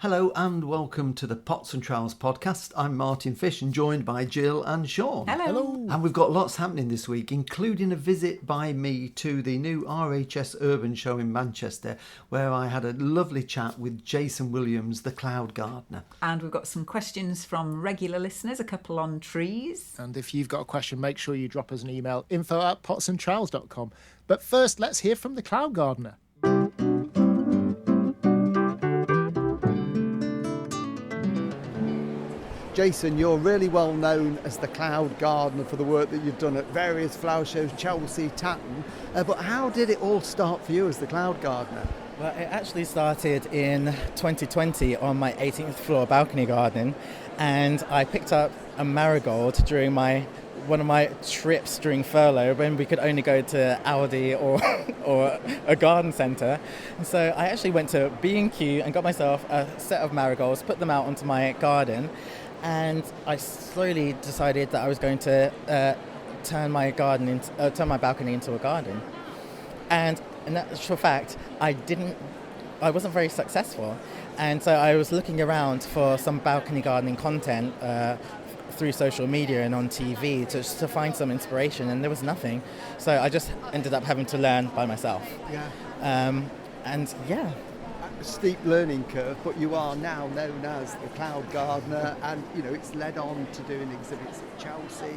Hello and welcome to the Pots Trowels podcast. I'm Martin Fish and joined by Jill and Sean. Hello. And we've got lots happening this week, including a visit by me to the new RHS Urban Show in Manchester, where I had a lovely chat with Jason Williams, the cloud gardener. And we've got some questions from regular listeners, a couple on trees. And if you've got a question, make sure you drop us an email, info@potsandtrowels.com. But first, let's hear from the cloud gardener. Jason, you're really well known as the cloud gardener for the work that you've done at various flower shows, Chelsea, Tatton. But how did it all start for you as the cloud gardener? Well, it actually started in 2020 on my 18th floor balcony garden, and I picked up a marigold during one of my trips during furlough when we could only go to Aldi or a garden centre. And so I actually went to B&Q and got myself a set of marigolds, put them out onto my garden, and I slowly decided that I was going to turn my balcony into a garden. And in actual fact, I wasn't very successful. And so I was looking around for some balcony gardening content through social media and on TV to find some inspiration, and there was nothing. So I just ended up having to learn by myself. A steep learning curve, but you are now known as the cloud gardener, and it's led on to doing exhibits at Chelsea.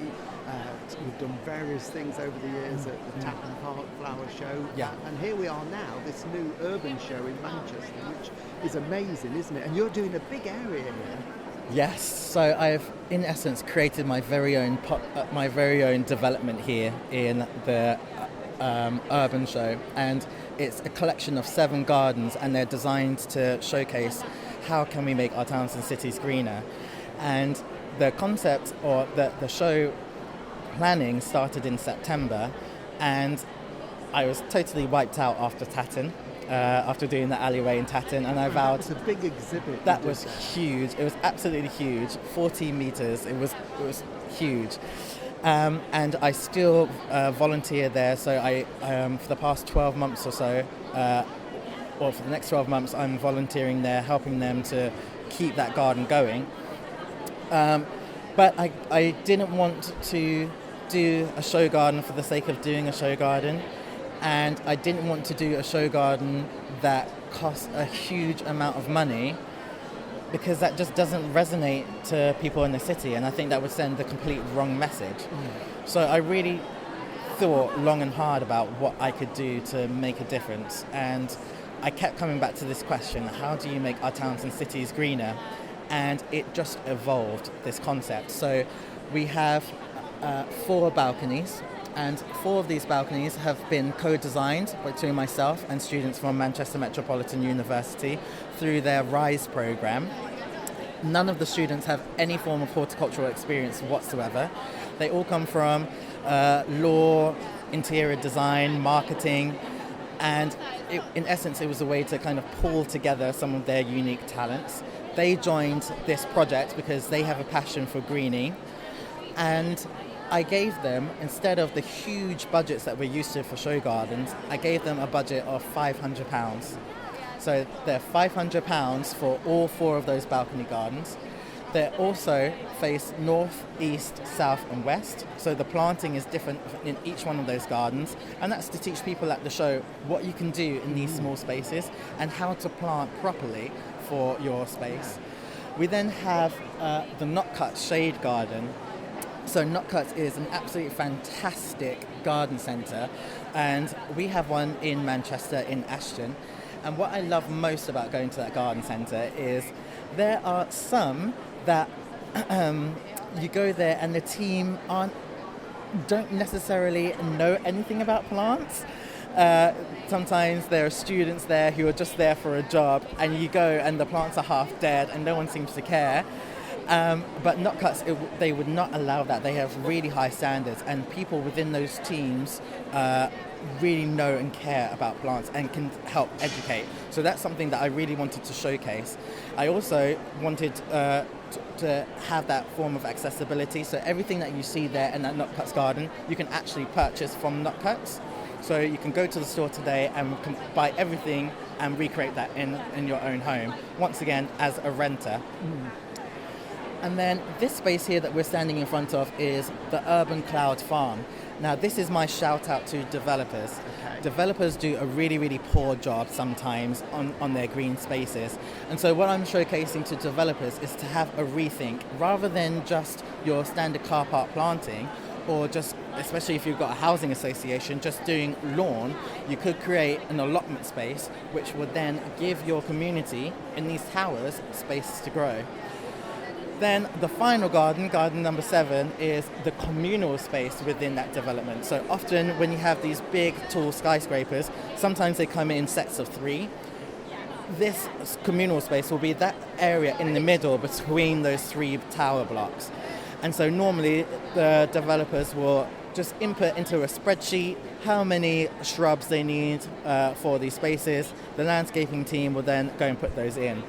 You've done various things over the years at the Tatton Park Flower Show. Yeah. And here we are now, this new urban show in Manchester, which is amazing, isn't it? And you're doing a big area here. Yes, so I've in essence created my very own development here in the urban show, and it's a collection of 7 gardens, and they're designed to showcase how can we make our towns and cities greener. And the concept or the show planning started in September, and I was totally wiped out after Tatton. After doing the alleyway in Tatton, and I vowed... It was a big exhibit. That was huge. It was absolutely huge. 14 metres. It was huge. And I still volunteer there, so I for the past 12 months or so, or for the next 12 months, I'm volunteering there, helping them to keep that garden going. But I didn't want to do a show garden for the sake of doing a show garden. And I didn't want to do a show garden that cost a huge amount of money, because that just doesn't resonate to people in the city, and I think that would send the complete wrong message. So I really thought long and hard about what I could do to make a difference, and I kept coming back to this question: how do you make our towns and cities greener? And it just evolved, this concept. So we have 4 balconies. And 4 of these balconies have been co-designed between myself and students from Manchester Metropolitan University through their RISE program. None of the students have any form of horticultural experience whatsoever. They all come from law, interior design, marketing, and in essence it was a way to kind of pull together some of their unique talents. They joined this project because they have a passion for greening, and I gave them, instead of the huge budgets that we're used to for show gardens, I gave them a budget of £500. So they're £500 for all 4 of those balcony gardens. They also face north, east, south and west. So the planting is different in each one of those gardens. And that's to teach people at the show what you can do in these small spaces and how to plant properly for your space. We then have the Not Cut Shade Garden. So Not Cut is an absolutely fantastic garden centre, and we have one in Manchester in Ashton. And what I love most about going to that garden centre is there are some that you go there and the team don't necessarily know anything about plants. Sometimes there are students there who are just there for a job, and you go and the plants are half dead and no one seems to care. But Not Cuts, they would not allow that. They have really high standards, and people within those teams really know and care about plants and can help educate. So that's something that I really wanted to showcase. I also wanted to have that form of accessibility. So everything that you see there in that Not Cuts garden, you can actually purchase from Not Cuts. So you can go to the store today and can buy everything and recreate that in your own home, once again as a renter. And then this space here that we're standing in front of is the Urban Cloud Farm. Now this is my shout out to developers. Okay. Developers do a really, really poor job sometimes on their green spaces. And so what I'm showcasing to developers is to have a rethink rather than just your standard car park planting, or just, especially if you've got a housing association, just doing lawn. You could create an allotment space which would then give your community in these towers space to grow. Then the final garden number 7, is the communal space within that development. So often when you have these big, tall skyscrapers, sometimes they come in sets of 3. This communal space will be that area in the middle between those 3 tower blocks. And so normally the developers will just input into a spreadsheet how many shrubs they need for these spaces. The landscaping team will then go and put those in.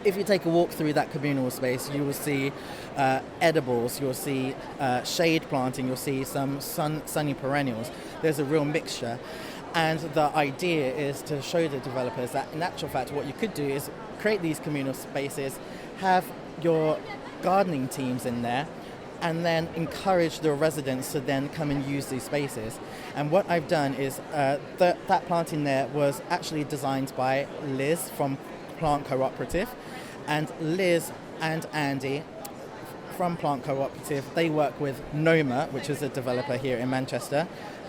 If you take a walk through that communal space, you will see edibles, you'll see shade planting, you'll see some sunny perennials. There's a real mixture. And the idea is to show the developers that in actual fact what you could do is create these communal spaces, have your gardening teams in there, and then encourage the residents to then come and use these spaces. And what I've done is that planting there was actually designed by Liz from Plant Cooperative, and Liz and Andy from Plant Cooperative, they work with Noma, which is a developer here in Manchester,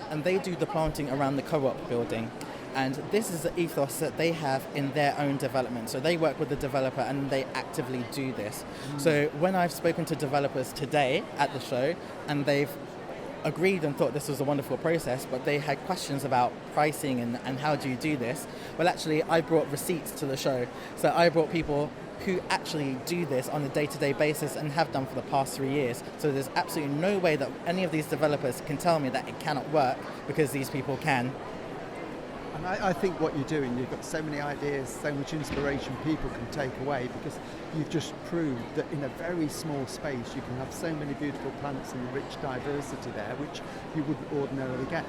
and they do the planting around the co-op building. And this is the ethos that they have in their own development. So they work with the developer and they actively do this. So when I've spoken to developers today at the show, and they've agreed and thought this was a wonderful process, but they had questions about pricing and how do you do this? Well, actually, I brought receipts to the show. So I brought people who actually do this on a day-to-day basis and have done for the past 3 years. So there's absolutely no way that any of these developers can tell me that it cannot work, because these people can. And I think what you're doing, you've got so many ideas, so much inspiration people can take away, because you've just proved that in a very small space you can have so many beautiful plants and rich diversity there, which you wouldn't ordinarily get.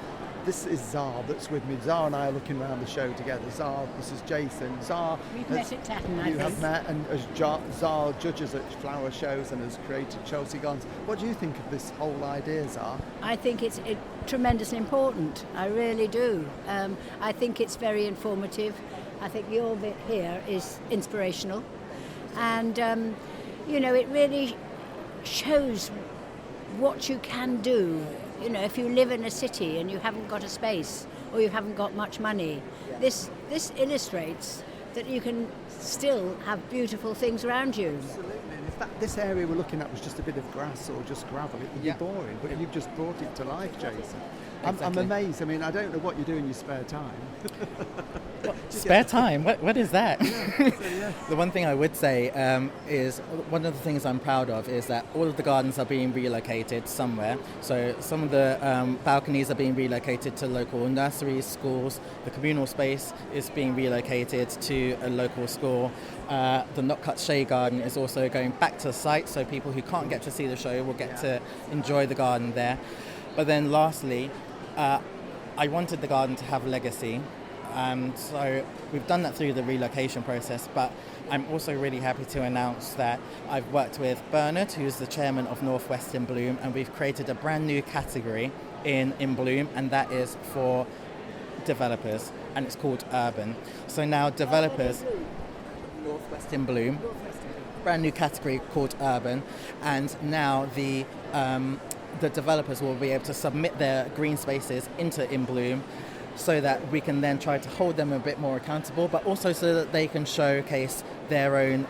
This is Zar that's with me. Zar and I are looking around the show together. Zar, this is Jason. Zar, we've met at Tatton, I you think. have met, and as Zar judges at flower shows and has created Chelsea Gardens. What do you think of this whole idea, Zar? I think it's tremendously important. I really do. I think it's very informative. I think your bit here is inspirational. And, it really shows what you can do. If you live in a city and you haven't got a space or you haven't got much money, this illustrates that you can still have beautiful things around you. Absolutely. And if this area we're looking at was just a bit of grass or just gravel, it would be boring. But you've just brought it to life, Jason. I'm amazed. I mean, I don't know what you do in your spare time. Spare time? What is that? The one thing I would say is one of the things I'm proud of is that all of the gardens are being relocated somewhere. So some of the balconies are being relocated to local nurseries, schools. The communal space is being relocated to a local school. The Not Cut Shade Garden is also going back to the site, so people who can't get to see the show will get to enjoy the garden there. But then lastly, I wanted the garden to have legacy. So we've done that through the relocation process, but I'm also really happy to announce that I've worked with Bernard, who's the chairman of Northwest in Bloom, and we've created a brand new category in Bloom, and that is for developers, and it's called Urban. So now developers, Northwest in Bloom, brand new category called Urban, and now the developers will be able to submit their green spaces into In Bloom, so that we can then try to hold them a bit more accountable, but also so that they can showcase their own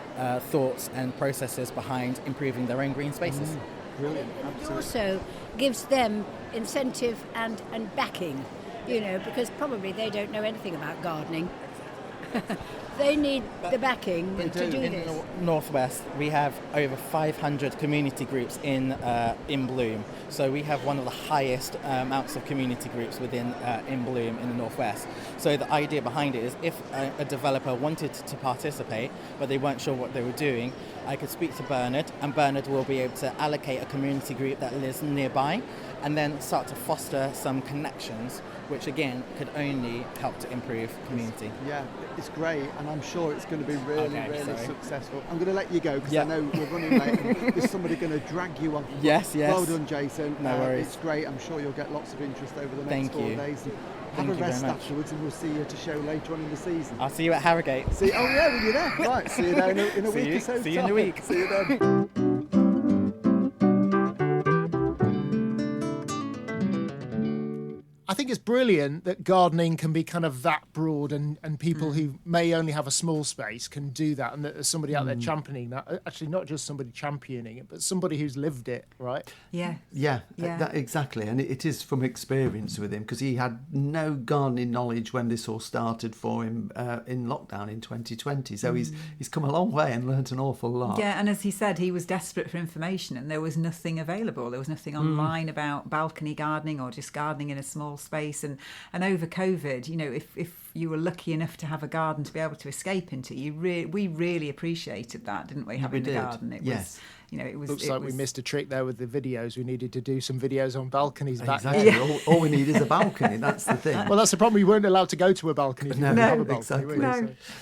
thoughts and processes behind improving their own green spaces. Brilliant, It absolutely. also gives them incentive and backing, because probably they don't know anything about gardening. they need the backing They to do in this. the Northwest, we have over 500 community groups in Bloom. So we have one of the highest amounts of community groups within in Bloom in the Northwest. So the idea behind it is if a developer wanted to participate, but they weren't sure what they were doing, I could speak to Bernard, and Bernard will be able to allocate a community group that lives nearby, and then start to foster some connections, which again could only help to improve community. Yeah, it's great, and I'm sure it's going to be really, Okay, really sorry. successful. I'm going to let you go because Yeah. I know we're running late. And there's somebody going to drag you on. Yes. Well done, Jason. No worries. It's great. I'm sure you'll get lots of interest over the next Thank 4 you. days. And Thank have you a very rest much. afterwards, and we'll see you at a show later on in the season. I'll see you at Harrogate. See, oh yeah, well, you're there. Right, see you there in a See week you- or so. see you in a time. week. See you then. I think it's brilliant that gardening can be kind of that broad, and people who may only have a small space can do that, and that there's somebody out there championing that. Actually, not just somebody championing it, but somebody who's lived it, right? Yeah. Yeah, Yeah. That, exactly. And it is from experience with him, because he had no gardening knowledge when this all started for him in lockdown in 2020. So he's come a long way and learnt an awful lot. Yeah, and as he said, he was desperate for information and there was nothing available. There was nothing online about balcony gardening or just gardening in a small space. And over COVID, you know, if you were lucky enough to have a garden to be able to escape into, we really appreciated that, didn't we? Having the did. garden. It Yes. was, you know, it was. Looks it like was, we missed a trick there with the videos. We needed to do some videos on balconies back then. Exactly. All we need is a balcony. That's the thing. Well, that's the problem. We weren't allowed to go to a balcony. If you No, didn't have a balcony, exactly. were you?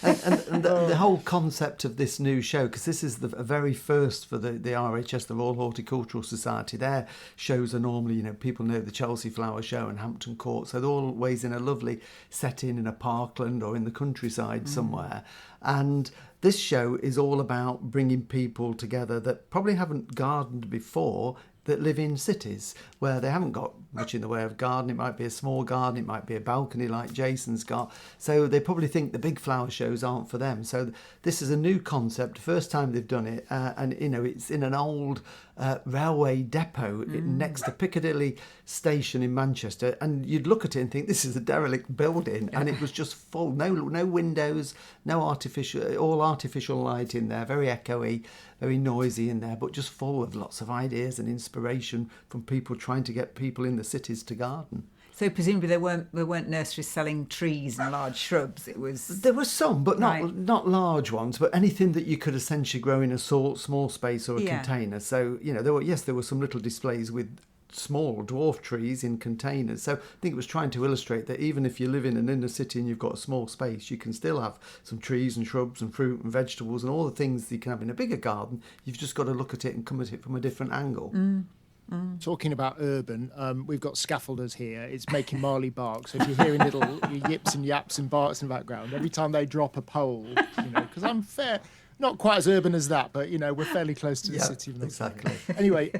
No. So- And the whole concept of this new show, because this is the very first for the RHS, the Royal Horticultural Society. Their shows are normally, you know, people know the Chelsea Flower Show and Hampton Court, so they're always in a lovely setting in a parkland or in the countryside somewhere. And this show is all about bringing people together that probably haven't gardened before, that live in cities where they haven't got much in the way of garden. It might be a small garden, it might be a balcony like Jason's got. So they probably think the big flower shows aren't for them. So this is a new concept, first time they've done it, and you know, it's in an old railway depot next to Piccadilly Station in Manchester, and you'd look at it and think this is a derelict building, and it was just full, no windows, no all artificial light in there, very echoey, very noisy in there, but just full of lots of ideas and inspiration from people trying to get people in the cities to garden. So presumably there weren't nurseries selling trees and large shrubs. It was. There were some, but Right. not large ones, but anything that you could essentially grow in a small space or a Yeah. container. So, you know, there were some little displays with small dwarf trees in containers. So I think it was trying to illustrate that even if you live in an inner city and you've got a small space, you can still have some trees and shrubs and fruit and vegetables and all the things that you can have in a bigger garden. You've just got to look at it and come at it from a different angle. Talking about urban, we've got scaffolders here. It's making Marley bark. So if you're hearing little yips and yaps and barks in the background, every time they drop a pole, you know, because I'm not quite as urban as that, but, you know, we're fairly close to the Yeah, city. Of North exactly. Anyway,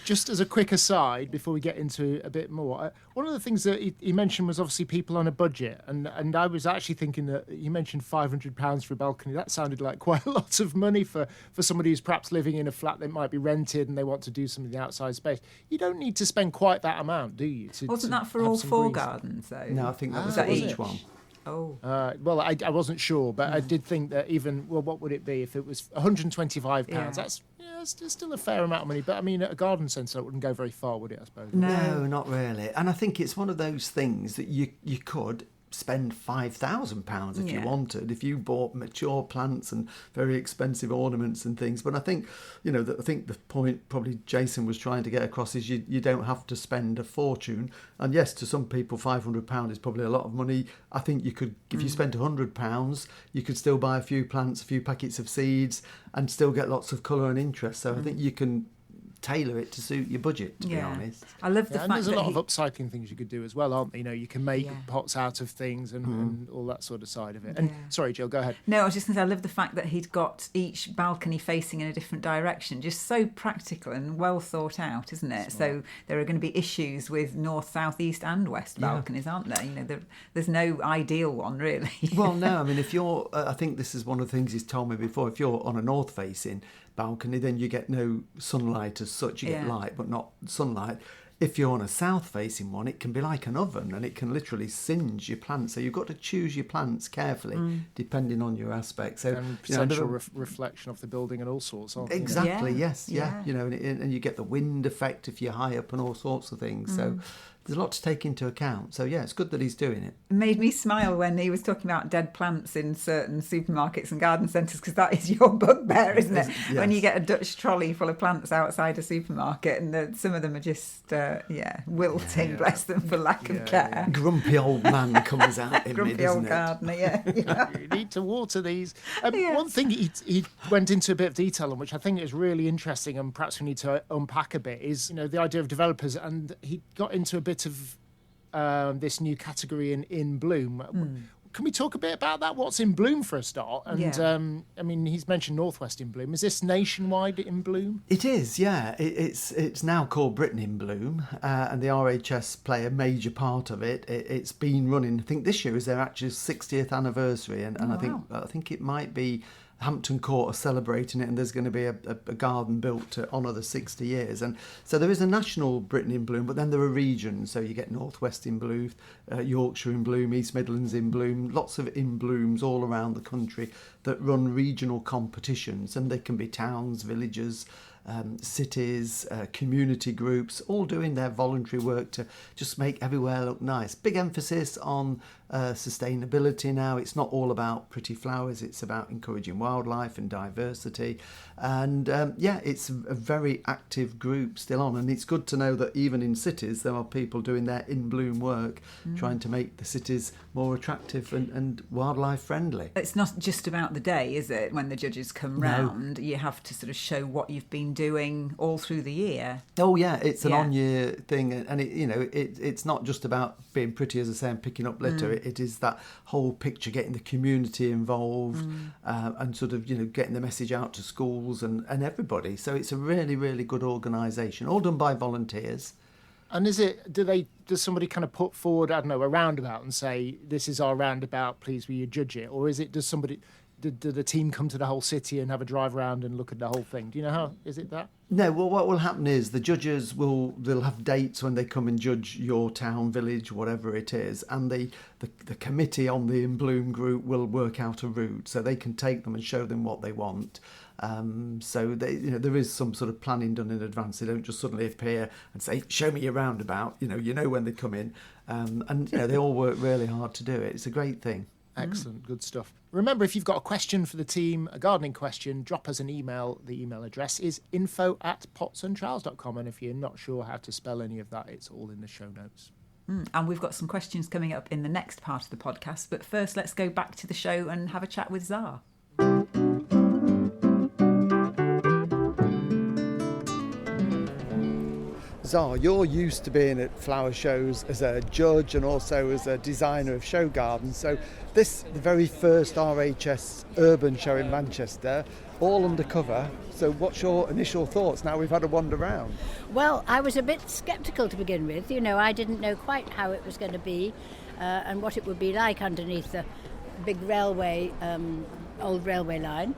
just as a quick aside, before we get into a bit more, one of the things that he mentioned was obviously people on a budget. And I was actually thinking that you mentioned £500 for a balcony. That sounded like quite a lot of money for somebody who's perhaps living in a flat that might be rented and they want to do something in the outside space. You don't need to spend quite that amount, do you? Wasn't that for have all some 4 greens? gardens though? No, I think that was that for each? each one. Oh. Well, I wasn't sure, but I did think that what would it be if it was £125? Yeah. That's it's still a fair amount of money. But I mean, at a garden centre, it wouldn't go very far, would it? I suppose. No, not really. And I think it's one of those things that you could spend £5,000 if you Yeah. wanted, if you bought mature plants and very expensive ornaments and things. But I think, you know, I think the point probably Jason was trying to get across is you don't have to spend a fortune. And yes, to some people, £500 is probably a lot of money. I think you could, if you spent £100, you could still buy a few plants, a few packets of seeds, and still get lots of colour and interest. So I think you can tailor it to suit your budget, to be honest. I love the Yeah, and fact there's a that lot of upcycling things you could do as well, aren't there? You know, you can make Yeah. pots out of things and all that sort of side of it. And sorry, Jill, go ahead. No, I was just going to say, I love the fact that he'd got each balcony facing in a different direction. Just so practical and well thought out, isn't it? So there are going to be issues with north, south, east and west balconies, aren't there? You know, there's no ideal one, really. Well, no, I mean, if you're, I think this is one of the things he's told me before, if you're on a north-facing balcony, then you get no sunlight as such. You get Yeah. light, but not sunlight. if you're on a south-facing one, it can be like an oven and it can literally singe your plants. So you've got to choose your plants carefully, depending on your aspect. So and potential reflection of the building and all sorts of exactly, Yeah. yes, yeah. You know, and you get the wind effect if you're high up and all sorts of things. So there's a lot to take into account. So yeah, it's good that he's doing it. It made me smile when he was talking about dead plants in certain supermarkets and garden centres, because that is your bugbear, isn't it? Yes. When you get a Dutch trolley full of plants outside a supermarket and some of them are just, wilting, bless them, for lack of care. Grumpy old man comes out in Grumpy mid, isn't old it? gardener, yeah. You need to water these. Yeah. One thing he went into a bit of detail on, which I think is really interesting, and perhaps we need to unpack a bit, is the idea of developers, and he got into a bit of this new category in bloom. Can we talk a bit about that? What's in bloom for a start? And I mean, he's mentioned Northwest in bloom. Is this nationwide in bloom? It is, yeah. It's now called Britain in Bloom, and the RHS play a major part of it. It's been running. I think this year is their actual 60th anniversary, and I think it might be Hampton Court are celebrating it, and there's going to be a garden built to honour the 60 years. And so there is a national Britain in Bloom, but then there are regions. So you get Northwest in Bloom, Yorkshire in Bloom, East Midlands in Bloom, lots of in blooms all around the country that run regional competitions. And they can be towns, villages, cities, community groups, all doing their voluntary work to just make everywhere look nice. Big emphasis on sustainability now. It's not all about pretty flowers, it's about encouraging wildlife and diversity. And it's a very active group still on. And it's good to know that even in cities there are people doing their in bloom work, trying to make the cities more attractive and wildlife friendly. It's not just about the day, is it? When the judges come round, you have to sort of show what you've been doing all through the year. Oh yeah, it's an on-year thing, and it's not just about being pretty, as I say, and picking up litter. It is that whole picture, getting the community involved, and sort of getting the message out to schools and everybody. So it's a really, really good organisation, all done by volunteers. And does somebody kind of put forward, I don't know, a roundabout and say, this is our roundabout, please will you judge it? Or do the team come to the whole city and have a drive around and look at the whole thing? Do you know how, is it that? No, well, what will happen is the judges they'll have dates when they come and judge your town, village, whatever it is, and the committee on the In Bloom group will work out a route so they can take them and show them what they want. So there is some sort of planning done in advance. They don't just suddenly appear and say, "Show me your roundabout." You know when they come in, and they all work really hard to do it. It's a great thing. Excellent, good stuff. Remember, if you've got a question for the team, a gardening question, drop us an email. The email address is info@potsandtrowels.com, and if you're not sure how to spell any of that, it's all in the show notes. And we've got some questions coming up in the next part of the podcast, but first let's go back to the show and have a chat with Zar. Zar, you're used to being at flower shows as a judge and also as a designer of show gardens. So this, the very first RHS Urban Show in Manchester, all undercover. So what's your initial thoughts now we've had a wander round? Well, I was a bit sceptical to begin with. I didn't know quite how it was going to be and what it would be like underneath the big railway, old railway line.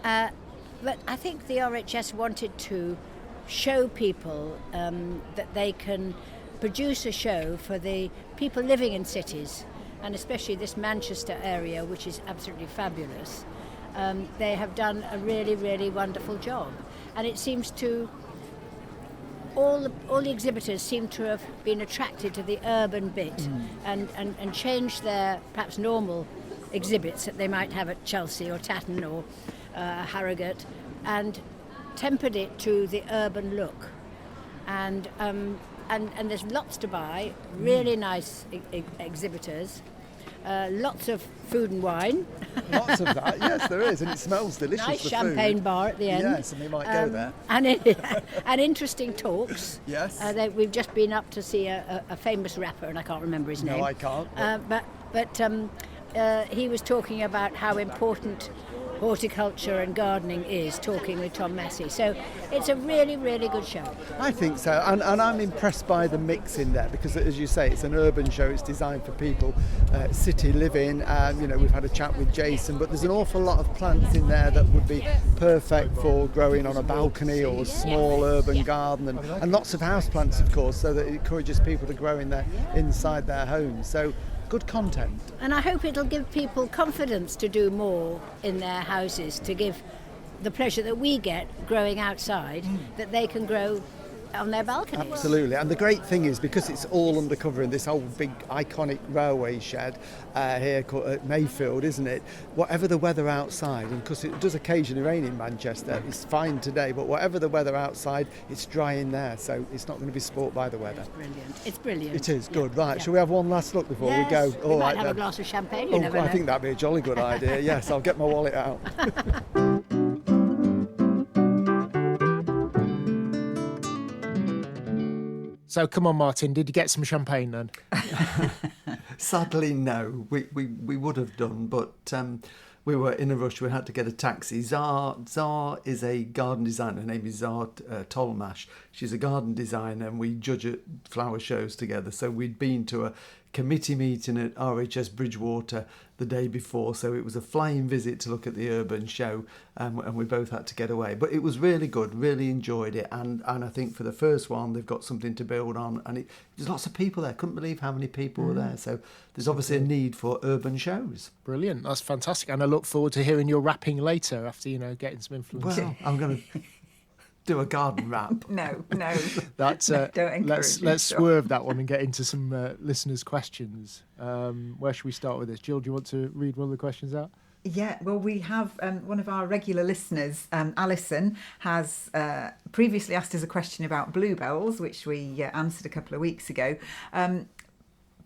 But I think the RHS wanted to show people that they can produce a show for the people living in cities, and especially this Manchester area, which is absolutely fabulous. They have done a really, really wonderful job, and it seems to all the exhibitors seem to have been attracted to the urban bit and changed their perhaps normal exhibits that they might have at Chelsea or Tatton or Harrogate, and tempered it to the urban look, and there's lots to buy. Really nice exhibitors, lots of food and wine. Lots of that, yes, there is, and it smells delicious. Nice the champagne food. bar at the end. Yes, and we might go there. And interesting talks. Yes. We've just been up to see a famous rapper, and I can't remember his name. No, I can't. But he was talking about how important horticulture and gardening is, talking with Tom Massey. So it's a really, really good show. I think so, and I'm impressed by the mix in there because, as you say, it's an urban show. It's designed for people, city living. We've had a chat with Jason, but there's an awful lot of plants in there that would be perfect for growing on a balcony or a small urban garden, and lots of house plants, of course, so that it encourages people to grow inside their homes. So good content. And I hope it'll give people confidence to do more in their houses, to give the pleasure that we get growing outside, that they can grow on their balconies. Absolutely, and the great thing is, because it's all undercover in this old big iconic railway shed here called at Mayfield, isn't it? Whatever the weather outside, and because it does occasionally rain in Manchester, it's fine today, but whatever the weather outside, it's dry in there, so it's not going to be spoilt by the weather. It's brilliant. It's brilliant. It is, good. Yeah. Right, Yeah. shall we have one last look before we go? We might have a glass of champagne, you never know. I think that'd be a jolly good idea, yes. I'll get my wallet out. So come on, Martin, did you get some champagne then? Sadly, no. We would have done, but we were in a rush. We had to get a taxi. Zar is a garden designer. Her name is Zar Tolmash. She's a garden designer, and we judge at flower shows together. So we'd been to a committee meeting at RHS Bridgewater the day before, so it was a flying visit to look at the urban show, and we both had to get away. But it was really good, really enjoyed it, and I think for the first one they've got something to build on, and there's lots of people there. Couldn't believe how many people were there, so there's obviously a need for urban shows. Brilliant, that's fantastic, and I look forward to hearing your rapping later after, getting some influence. Well, I'm going to do a garden rap. No. That's Don't encourage me, let's sure. swerve that one and get into some listeners' questions. Where should we start with this? Jill, do you want to read one of the questions out? Yeah, well, we have one of our regular listeners, Alison, has previously asked us a question about bluebells, which we answered a couple of weeks ago.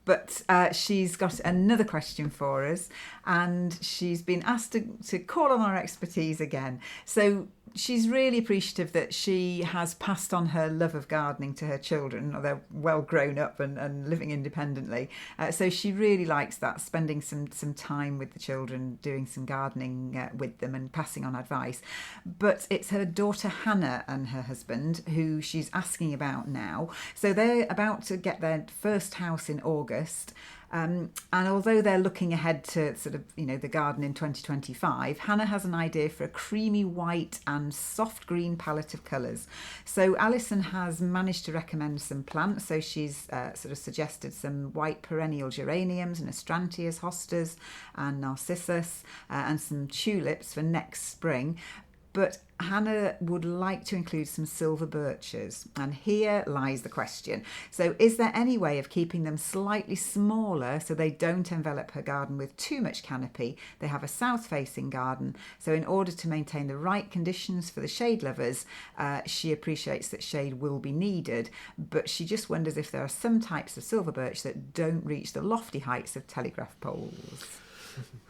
But she's got another question for us, and she's been asked to call on our expertise again. So she's really appreciative that she has passed on her love of gardening to her children. They're well grown up and living independently. So she really likes that, spending some time with the children, doing some gardening with them and passing on advice. But it's her daughter Hannah and her husband who she's asking about now. So they're about to get their first house in August. And although they're looking ahead to sort of, the garden in 2025, Hannah has an idea for a creamy white and soft green palette of colours. So Alison has managed to recommend some plants. So she's sort of suggested some white perennial geraniums and astrantias, hostas and narcissus, and some tulips for next spring. But Hannah would like to include some silver birches, and here lies the question. So is there any way of keeping them slightly smaller so they don't envelop her garden with too much canopy? They have a south-facing garden, so in order to maintain the right conditions for the shade lovers, she appreciates that shade will be needed, but she just wonders if there are some types of silver birch that don't reach the lofty heights of telegraph poles.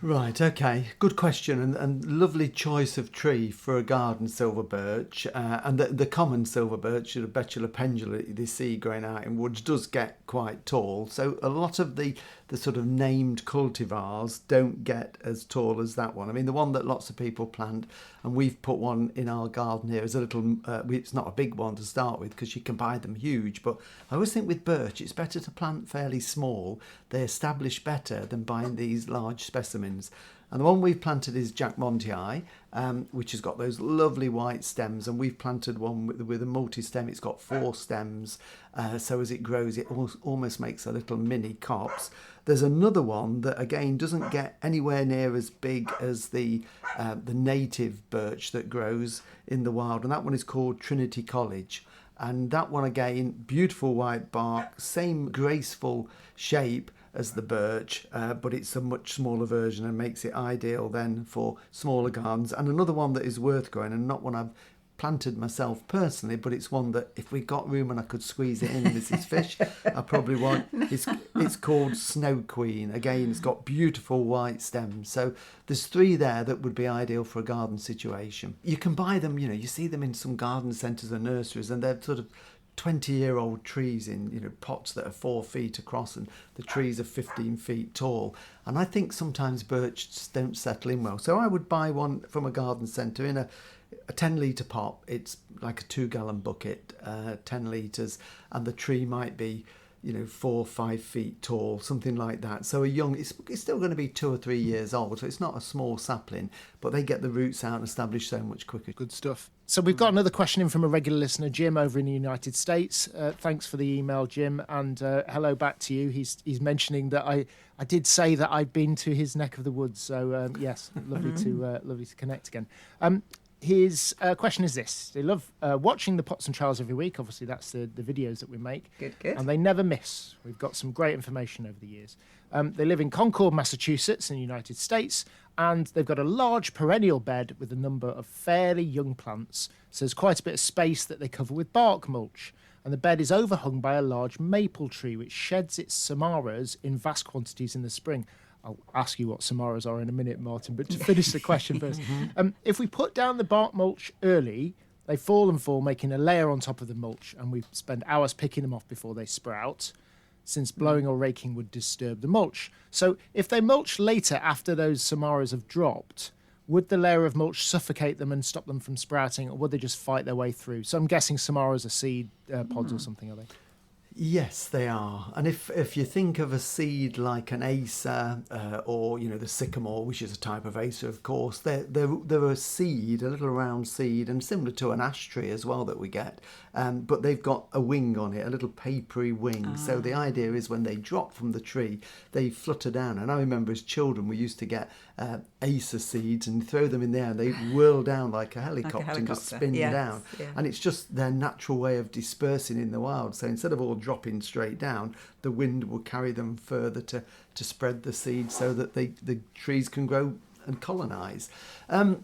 Right, okay, good question, and lovely choice of tree for a garden, silver birch, and the common silver birch, the Betula pendula that you see growing out in woods, does get quite tall. So a lot of the sort of named cultivars don't get as tall as that one. I mean, the one that lots of people plant, and we've put one in our garden here, is a little, it's not a big one to start with because you can buy them huge, but I always think with birch it's better to plant fairly small. They establish better than buying these large specimens. And the one we've planted is Jack Montii, which has got those lovely white stems, and we've planted one with a multi-stem. It's got 4 stems, so as it grows it almost makes a little mini copse. There's another one that again doesn't get anywhere near as big as the native birch that grows in the wild, and that one is called Trinity College. And that one again, beautiful white bark, same graceful shape as the birch, but it's a much smaller version and makes it ideal then for smaller gardens. And another one that is worth growing, and not one I've planted myself personally, but it's one that if we got room and I could squeeze it in, Mrs. Fish, I probably want. It's called Snow Queen. Again, it's got beautiful white stems. So there's 3 there that would be ideal for a garden situation. You can buy them, you see them in some garden centres and nurseries, and they're sort of 20-year-old trees in, you know, pots that are 4 feet across, and the trees are 15 feet tall. And I think sometimes birch just don't settle in well. So I would buy one from a garden centre in a 10-litre pot. It's like a 2-gallon bucket, 10 litres, and the tree might be, you know, 4 or 5 feet tall, something like that. So it's still going to be 2 or 3 years old, so it's not a small sapling, but they get the roots out and establish so much quicker. Good stuff. So we've got another question in from a regular listener, Jim, over in the United States. Thanks for the email, Jim, and hello back to you. He's mentioning that I did say that I'd been to his neck of the woods, so yes, lovely to connect again. His question is this. They love watching the Pots and Trowels every week. Obviously, that's the videos that we make. Good. And they never miss. We've got some great information over the years. They live in Concord, Massachusetts in the United States, and they've got a large perennial bed with a number of fairly young plants. So there's quite a bit of space that they cover with bark mulch. And the bed is overhung by a large maple tree, which sheds its Samaras in vast quantities in the spring. I'll ask you what Samaras are in a minute, Martin, but to finish the question first. If we put down the bark mulch early, they fall and fall, making a layer on top of the mulch, and we spend hours picking them off before they sprout, since blowing or raking would disturb the mulch. So if they mulch later after those Samaras have dropped, would the layer of mulch suffocate them and stop them from sprouting, or would they just fight their way through? So I'm guessing Samaras are seed pods or something, are they? Yes, they are. And if you think of a seed like an acer or, you know, the sycamore, which is a type of acer, of course, they're a seed, a little round seed, and similar to an ash tree as well that we get. But they've got a wing on it, a little papery wing. So the idea is when they drop from the tree, they flutter down. And I remember as children, we used to get acer seeds and throw them in there, and they whirl down like a helicopter and just spin down. Yeah. And it's just their natural way of dispersing in the wild. So instead of all dropping straight down, the wind will carry them further to spread the seed so that the trees can grow and colonise.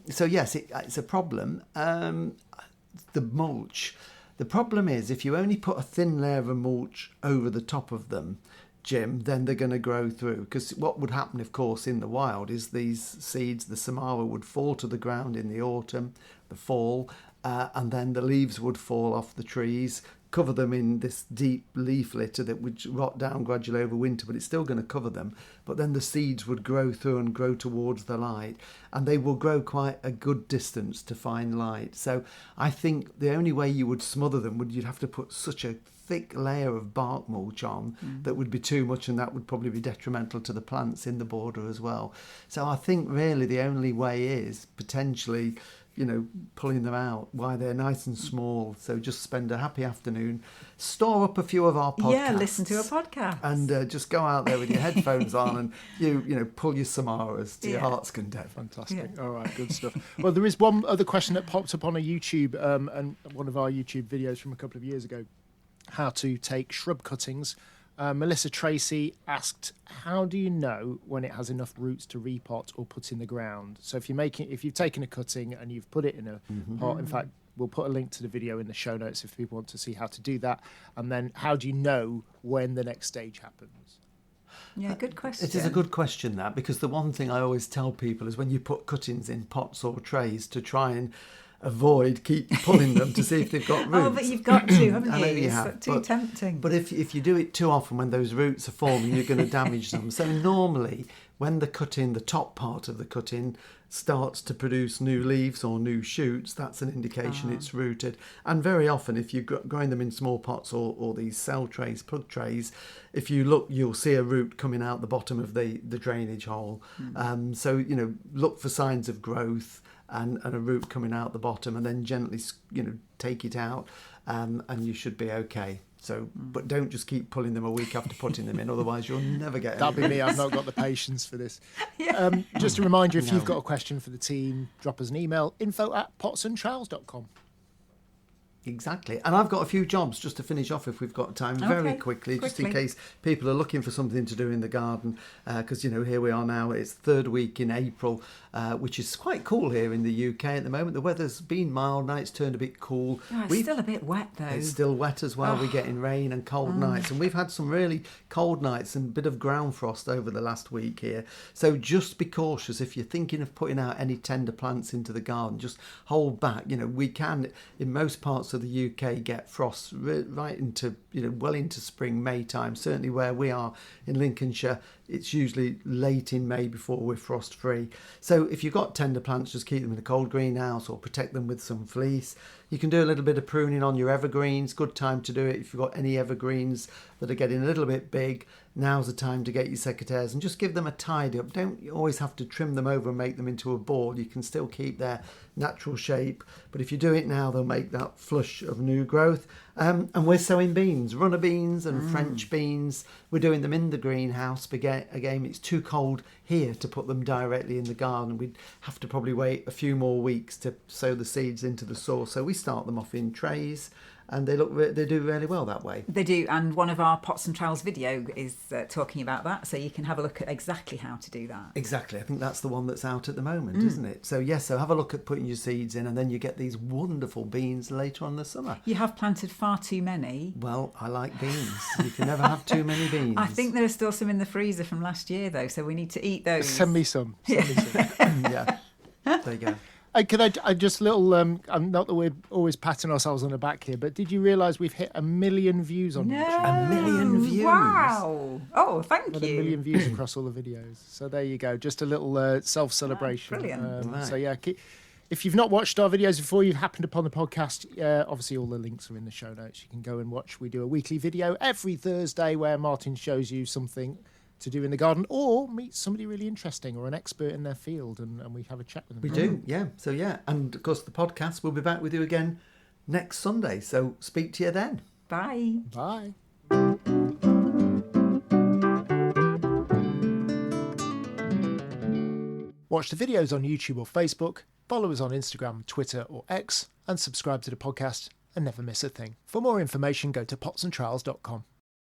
So yes, it's a problem. The mulch. The problem is if you only put a thin layer of mulch over the top of them, Jim, then they're going to grow through. Because what would happen, of course, in the wild is these seeds, the Samara, would fall to the ground in the autumn, the fall, and then the leaves would fall off the trees, cover them in this deep leaf litter that would rot down gradually over winter, but it's still going to cover them. But then the seeds would grow through and grow towards the light, and they will grow quite a good distance to find light. So I think the only way you would smother them would you'd have to put such a thick layer of bark mulch on that would be too much, and that would probably be detrimental to the plants in the border as well. So I think really the only way is potentially, you know, pulling them out while they're nice and small. So just spend a happy afternoon, store up a few of our podcasts. Yeah, listen to a podcast. And just go out there with your headphones on and, you know, pull your Samaras to your heart's content. Fantastic. Yeah. All right, good stuff. Well, there is one other question that popped up on a YouTube, and one of our YouTube videos from a couple of years ago, how to take shrub cuttings. Melissa Tracy asked, how do you know when it has enough roots to repot or put in the ground? So if you've taken a cutting and you've put it in a pot, in fact, we'll put a link to the video in the show notes if people want to see how to do that. And then how do you know when the next stage happens? Yeah, good question. It is a good question, that, because the one thing I always tell people is when you put cuttings in pots or trays to try and keep pulling them to see if they've got roots. Oh, but you've got to, haven't you? I know you It's have, too tempting. But if you do it too often when those roots are forming, you're going to damage them. So normally, when the top part of the cutting starts to produce new leaves or new shoots, that's an indication it's rooted. And very often, if you're growing them in small pots or these cell trays, plug trays, if you look, you'll see a root coming out the bottom of the drainage hole. So, you know, look for signs of growth and a root coming out the bottom, and then gently, you know, take it out, and you should be okay. So, but don't just keep pulling them a week after putting them in, otherwise you'll never get That'd be me. I've not got the patience for this. Just a reminder, if you've got a question for the team, drop us an email, info@potsandtrowels.com. Exactly. And I've got a few jobs just to finish off if we've got time, very quickly, just in case people are looking for something to do in the garden, because, you know, here we are now, it's third week in April, which is quite cool here in the UK at the moment. The weather's been mild, now it's turned a bit cool. Oh, it's still a bit wet though. It's still wet as well. We're getting rain and cold nights, and we've had some really cold nights and a bit of ground frost over the last week here. So just be cautious if you're thinking of putting out any tender plants into the garden. Just hold back. You know, we can, in most parts parts of the UK get frost right into, well into spring, May time. Certainly where we are in Lincolnshire, it's usually late in May before we're frost free. So if you've got tender plants, just keep them in a cold greenhouse or protect them with some fleece. You can do a little bit of pruning on your evergreens. Good time to do it if you've got any evergreens that are getting a little bit big. Now's the time to get your secateurs and just give them a tidy up. Don't always have to trim them over and make them into a ball. You can still keep their natural shape. But if you do it now, they'll make that flush of new growth. And we're sowing beans, runner beans and French beans. We're doing them in the greenhouse. But again, it's too cold here to put them directly in the garden. We'd have to probably wait a few more weeks to sow the seeds into the soil. So we start them off in trays. And they do really well that way. They do, and one of our Pots and Trowels video is talking about that, so you can have a look at exactly how to do that. Exactly, I think that's the one that's out at the moment, isn't it? So yes, so have a look at putting your seeds in, and then you get these wonderful beans later on in the summer. You have planted far too many. Well, I like beans. You can never have too many beans. I think there are still some in the freezer from last year, though, so we need to eat those. Send me some. Yeah, there you go. Could I just little? I'm not that we're always patting ourselves on the back here, but did you realise we've hit 1 million views on YouTube? 1 million views. Wow! Oh, thank you. 1 million views across all the videos. So there you go. Just a little self-celebration. Brilliant. Right. So yeah, if you've not watched our videos before, you've happened upon the podcast. Obviously, all the links are in the show notes. You can go and watch. We do a weekly video every Thursday where Martin shows you something to do in the garden or meet somebody really interesting or an expert in their field and we have a chat with them. We do, yeah. So yeah, and of course the podcast, we'll be back with you again next Sunday. So speak to you then. Bye. Bye. Watch the videos on YouTube or Facebook, follow us on Instagram, Twitter or X, and subscribe to the podcast and never miss a thing. For more information, go to potsandtrowels.com.